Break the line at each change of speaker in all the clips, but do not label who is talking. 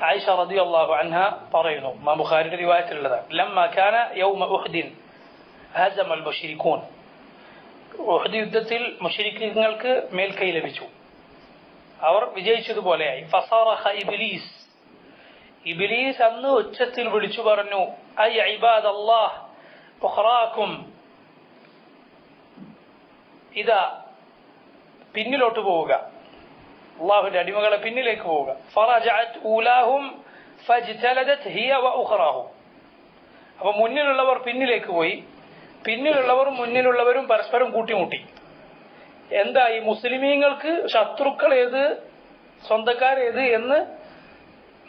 ആയിഷ റളിയല്ലാഹു അൻഹ പറയുന്നു, ഇമാം ബുഖാരിയുടെ റിവായത്തിലുള്ളതാണ്, ലമ്മ കാന യൗമ ഉഹ്ദിൻ ഹസമൽ മുശ്രികൂൻ, ഉഹ്ദ് യുദ്ധത്തിൽ മുശ്രിക്കീങ്ങൾക്ക് മേൽക്കൈ ലഭിച്ചു, അവർ വിജയിച്ചതുപോലെയായി. ഫസറഖ ഇബ്ലീസ്, ഇബ്ലീസ് അന്ന് ഉച്ചത്തിൽ വിളിച്ചു പറഞ്ഞു, ഐ ഇബാദല്ലാഹ് ഉഖറാകും, ഇതാ പിന്നിലോട്ട് പോവുക, അള്ളാഹുവിന്റെ അടിമകളെ പിന്നിലേക്ക് പോവുക. ഫറജഅത് ഊലാഹും ഫജ്തലദത് ഹിയ വഉഖറാഹും, അപ്പൊ മുന്നിലുള്ളവർ പിന്നിലേക്ക് പോയി, പിന്നിലുള്ളവരും മുന്നിലുള്ളവരും പരസ്പരം കൂട്ടിമുട്ടി. എന്തായി? മുസ്ലിമീങ്ങൾക്ക് ശത്രുക്കൾ ഏത് സ്വന്തക്കാരേത് എന്ന്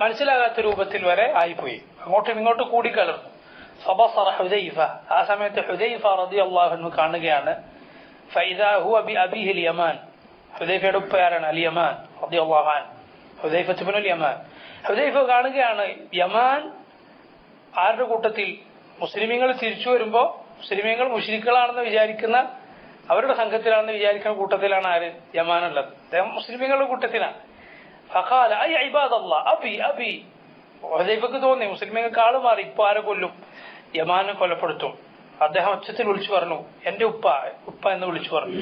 മനസ്സിലാകാത്ത രൂപത്തിൽ വരെ ആയിപ്പോയി, അങ്ങോട്ടും ഇങ്ങോട്ടും കൂടിക്കലർന്നു. ഫബസറ ഹുദൈഫ, ആ സമയത്ത് ഹുദൈഫ റളിയല്ലാഹു അൻഹു കാണുകയാണ്, ഫഇദാ ഹുവ ബിഅബീഹിൽ യമാൻ, ഹുദൈഫയുടെ ഉപ്പയാരാണ് അൽ യമാൻ റളിയല്ലാഹു അൻഹു, ഹുദൈഫത്ത് ഇബ്നുൽ യമാൻ. ഹുദൈഫ കാണുകയാണ് യമാൻ ആരുടെ കൂട്ടത്തിൽ, മുസ്ലിമീങ്ങൾ തിരിച്ചു വരുമ്പോ മുസ്ലിമീങ്ങൾ മുശ്രിക്കുകളാണെന്ന് വിചാരിക്കുന്ന, അവരുടെ സംഘത്തിലാണെന്ന് വിചാരിക്കുന്ന കൂട്ടത്തിലാണ് ആര്? യമാനുള്ളത്. അദ്ദേഹം മുസ്ലിമീങ്ങളുടെ കൂട്ടത്തിലാണ്. ഫഖാല ഐ ഇബാദല്ലാഹ് അബി അബി, ഹുദൈഫക്ക് തോന്നി മുസ്ലിമീങ്ങൾക്ക് ആള് മാറി, ഇപ്പൊ ആരെ കൊല്ലും? യമാനെ കൊലപ്പെടുത്തും. അദ്ദേഹം ഉച്ചത്തിൽ വിളിച്ചു പറഞ്ഞു, എന്റെ ഉപ്പ ഉപ്പ എന്ന് വിളിച്ചു പറഞ്ഞു.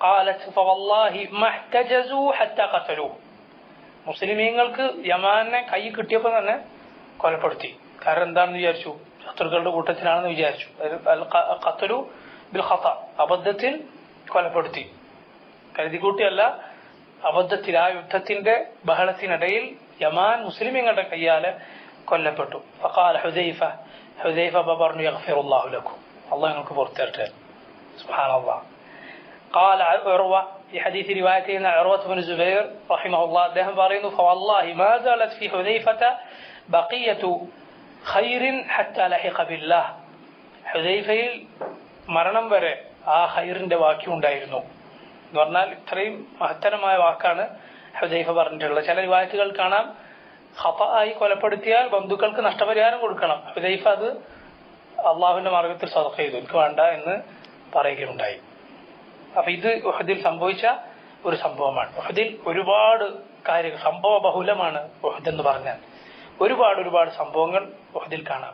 ഖാലത് ഫവല്ലാഹി മഹ്തജസു ഹത്താ ഖതലൂ, മുസ്ലിമീങ്ങൾക്ക് യമാനെ കൈ കിട്ടിയപ്പോൾ തന്നെ കൊലപ്പെടുത്തി. കാരണം എന്താണെന്ന് വിചാരിച്ചു? ശത്രുക്കളുടെ കൂട്ടത്തിലാണെന്ന് വിചാരിച്ചു. ഖതലു ബിൽ ഖത, അബദ്ധത്തിൽ കൊലപ്പെടുത്തി, കരുതിക്കൂട്ടിയല്ല, അബദ്ധത്തിൽ. ആ യുദ്ധത്തിന്റെ ബഹളത്തിനിടയിൽ യമാൻ മുസ്ലിമീങ്ങളുടെ കയ്യാലെ കൊല്ലപ്പെട്ടു. ഫഖാല ഹുദൈഫ, ഹുദൈഫ പറഞ്ഞു, യഗ്ഫിറുല്ലാഹു ലക്കും, അല്ലാഹു നിങ്ങൾക്ക് പുറത്തേറട്ടെ. സുബ്ഹാനല്ലാഹ്. قال عروة في حديث روايتنا عروة بن الزبير رحمه الله، അദ്ദേഹം പറയുന്നു, فوالله ما زالت في حذيفة بقية خير حتى لحق بالله, ഹുദൈഫയിൽ മരണം വരെ ആ ഖൈറിന്റെ വാക്യം ഉണ്ടായിരുന്നു എന്ന് പറഞ്ഞാൽ ഇത്രയും മഹത്തരമായ വാക്കാണ് ഹുദൈഫ പറഞ്ഞിട്ടുള്ളത്. ചില റിവായത്തുകൾ കാണാം, ഖത ആയി കൊലപ്പെടുത്തിയാൽ ബന്ധുക്കൾക്ക് നഷ്ടപരിഹാരം കൊടുക്കണം. ഹുദൈഫ അത് അള്ളാഹുവിന്റെ മാർഗത്തിൽ സദഖ ചെയ്തു, എനിക്ക് വേണ്ട എന്ന് പറയുകയുണ്ടായി. അപ്പൊ ഇത് ഉഹദിൽ സംഭവിച്ച ഒരു സംഭവമാണ്. ഉഹദിൽ ഒരുപാട് കാര്യങ്ങൾ, സംഭവ ബഹുലമാണ് ഉഹദ് എന്ന് പറഞ്ഞാൽ. ഒരുപാട് സംഭവങ്ങൾ ഉഹദിൽ കാണാം.